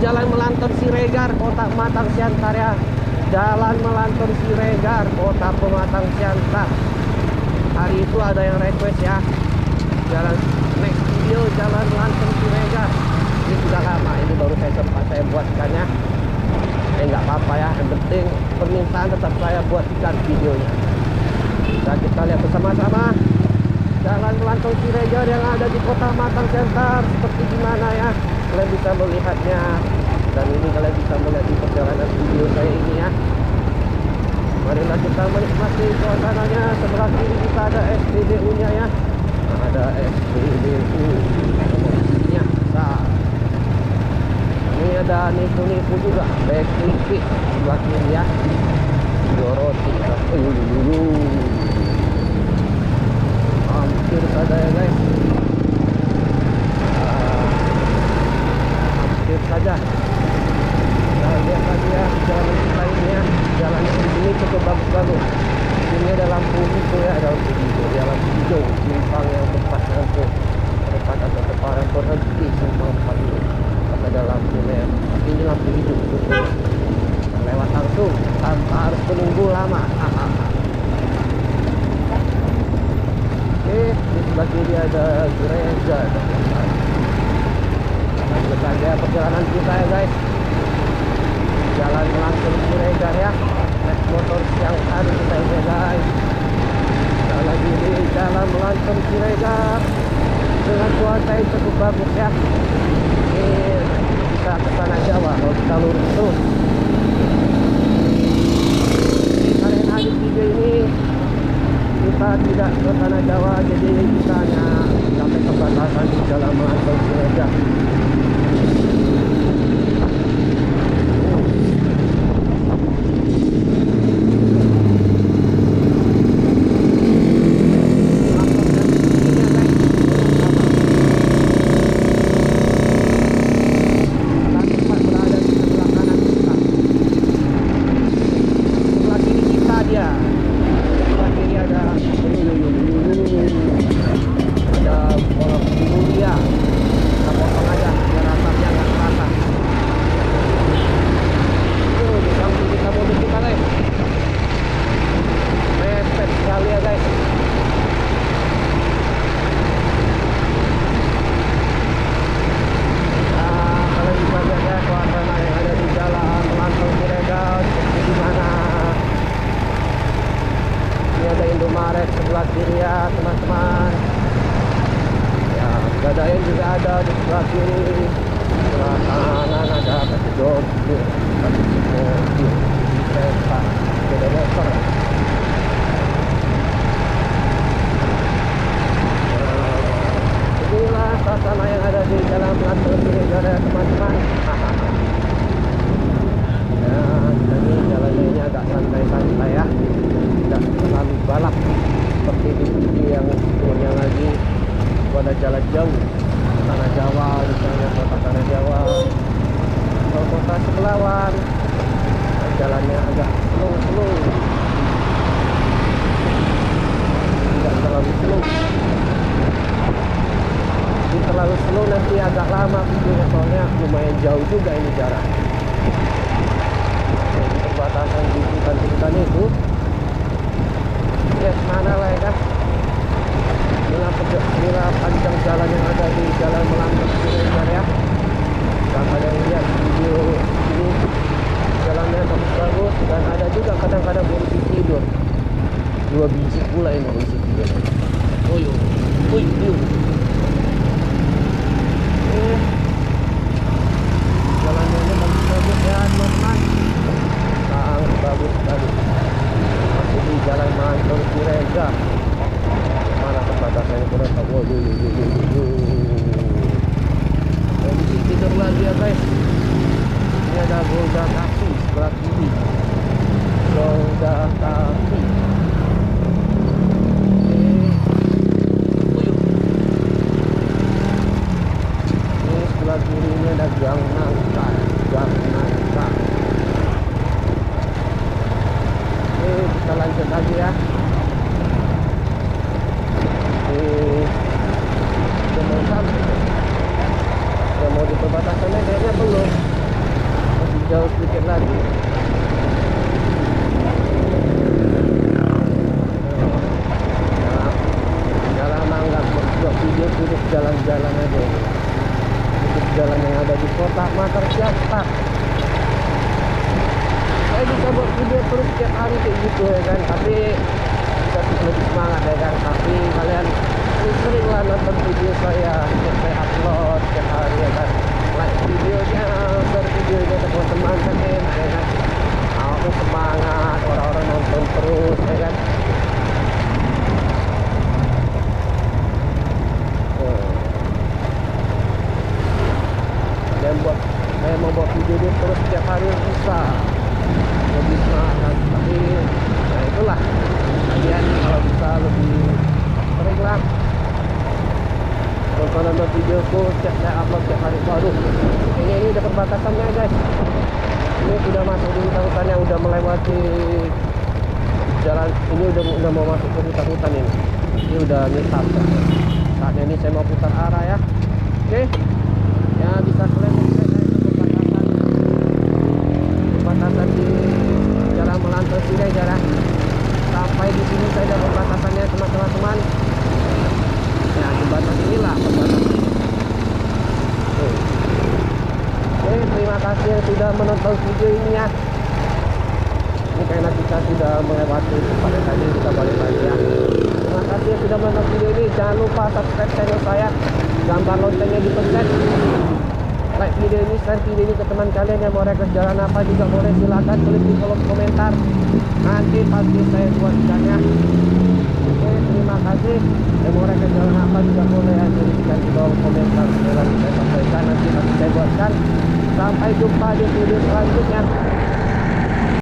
Jalan Melanton Siregar, Kota Pematang Siantar ya. Jalan Melanton Siregar, Kota Pematang Siantar. Hari itu ada yang request ya, jalan next video Jalan Melanton Siregar. Ini sudah lama, ini baru saya buatkannya. Nggak apa-apa ya, yang penting permintaan tetap saya buatkan videonya. Nah, kita lihat bersama-sama Jalan Melanton Siregar yang ada di Kota Pematang Siantar seperti gimana ya. Kalian bisa melihatnya, dan ini kalian bisa melihat di perjalanan video saya ini ya. Marilah kita menikmati suasananya. Sebelah kiri kita ada SPBU nya ya. Nah, ada SPBU nya. Nah, ini ada nipu-nipu juga, back click sebelah kiri ya. Doroti, hampir saja ya guys. Hampir saja. Nah, lihat lagi ya jalan kita ini ya. Jalan di sini cukup bagus-bagus. Ini ada lampu hijau ya, ada lampu hijau. Ya, lampu hijau simpang yang tepat untuk tempat atau temparan berhenti simpang 4 ini. Ada lampu merah. Ini lampu hijau. Lewat langsung tanpa harus menunggu lama. Oke, di sebelah kiri ada gereja. Lanjut saja perjalanan kita ya guys. Jalan Melanton Siregar ya. Naik motor siang hari kita ini guys. Jalan ini Jalan Melanton Siregar dengan cuaca yang cukup bagus ya. Ini kita ke Tanah Jawa kalau kita lurus terus. Kalian hari video ini kita tidak ke Tanah Jawa, jadi kita hanya sampai ke batasan di Jalan Melanton Siregar. Sebelah kiri ya teman-teman ya, Gadaian juga ada di sebelah kiri. Sebelah kanan ada kasih mobil, kereta, sepeda motor. Inilah suasana yang ada di Jalan Melanton Siregar ya teman-teman. Ya, ini jalannya ini agak santai-santai ya, tidak terlalu balap seperti di video yang sebelumnya lagi. Ada jalan jauh Tanah Jawa, misalnya kota Tanah Jawa atau kota Sebelawan, jalannya agak slow, tidak terlalu slow. Ini terlalu slow nanti agak lama videonya, soalnya lumayan jauh juga ini jarak. Jadi perbatasan di hutan itu ya mana lah ya kan. Inilah panjang jalan yang ada di Jalan Melanton Siregar ya. Dan kalian lihat video ini jalannya bagus-bagus, dan ada juga kadang-kadang polisi tidur. 2 biji pula ini polisi tidur. Jalannya ini bagus-bagus ya teman-teman. Sangat bagus-bagus. Masih di Jalan Melanton Siregar. Mana perbatasannya kurang tahu. Tidur lagi ya guys. Ini ada Golda Coffee sebelah kiri. Golda Coffee. Ini sebelah kiri ini ada Gang Nangka. Kita lanjut lagi ya. Udah mau sampai. Udah mau di perbatasannya kayaknya belum. hari kayak gitu ya kan, tapi kita lebih semangat ya kan. Tapi kalian sering lah nonton video saya yang saya upload setiap hari ya kan, like videonya, share videonya ke teman-teman kalian ya kan. Aku semangat, orang-orang nonton terus ya kan. Dan saya mau buat video ini terus setiap hari bisa lebih semangat, tapi ya itulah, kalian kalau bisa lebih sering lah nonton videoku setiap saya upload setiap hari. Waduh, kayaknya ini udah perbatasannya guys, ini sudah masuk di hutan-hutan yang udah melewati jalan ini, udah mau masuk ke hutan-hutan ini udah nyesat. Saatnya ini saya mau putar arah ya. Oke, ya bisa kalian lihat perbatasan di Jalan Melantau Sidai jalan. Sampai di sini saja perbatasannya teman-teman. Ya jembatan inilah perbatasan. Oke, terima kasih yang sudah menonton video ini ya. Ini karena kita sudah melewati pada tadi, kita balik lagi ya. Terima kasih yang sudah menonton video ini. Jangan lupa subscribe channel saya, gambar loncengnya dipencet, like video ini, share video ini ke teman kalian yang mau request jalan apa juga boleh, silakan tulis di kolom komentar, nanti pasti saya buatkannya. Oke, terima kasih. Yang mau request jalan apa juga boleh tuliskan di kolom komentar, saya sampaikan, nanti pasti saya buatkan. Sampai jumpa di video selanjutnya.